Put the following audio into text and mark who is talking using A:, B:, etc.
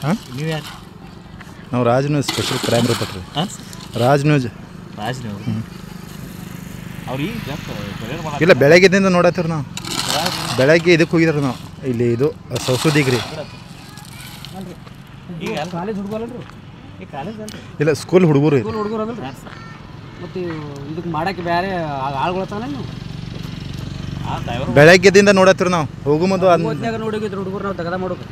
A: ಹಾಂ
B: ನೀವು ಯಾರು?
A: ನಾವು ರಾಜ್ ನ್ಯೂಸ್ ಸ್ಪೆಷಲ್ ಕ್ರೈಮ್ ರಿಪೋರ್ಟ್ರಿ.
B: ಹಾಂ
A: ರಾಜ್ ನ್ಯೂಸ್.
B: ರಾಜ್ ನೀವು ಅವ್ರಿಗೆ
A: ಇಲ್ಲ ಬೆಳಗ್ಗೆದಿಂದ ನೋಡತ್ತೀವಿ ನಾವು. ಬೆಳಗ್ಗೆ ಇದಕ್ಕೆ ಹೋಗಿದ್ರು ನಾವು ಇಲ್ಲಿ ಇದು ಸೌಸುದಿಗ್ರಿ.
B: ಈಗ
C: ಕಾಲೇಜ್ ಹುಡುಗರಲ್ರಿ
B: ಈ ಕಾಲೇಜ್ ಅಲ್ರಿ
A: ಇಲ್ಲ ಸ್ಕೂಲ್ ಹುಡುಗರು ಇದು.
C: ಹುಡುಗರು ಅದಲ್ರಿ ಮತ್ತು ಇದಕ್ಕೆ ಮಾಡಕ್ಕೆ ಬೇರೆ ಆಳ್ಗೊಳತ್ತಾನ ನೀವು
A: ಬೆಳಗ್ಗೆದಿಂದ ನೋಡತ್ತೀವಿ ನಾವು ಹೋಗು ಮುಂದೆ
C: ನೋಡಿಗಿದ್ರು ಹುಡುಗರು ನಾವು ತೆಗೆದ ಮಾಡೋಕೆ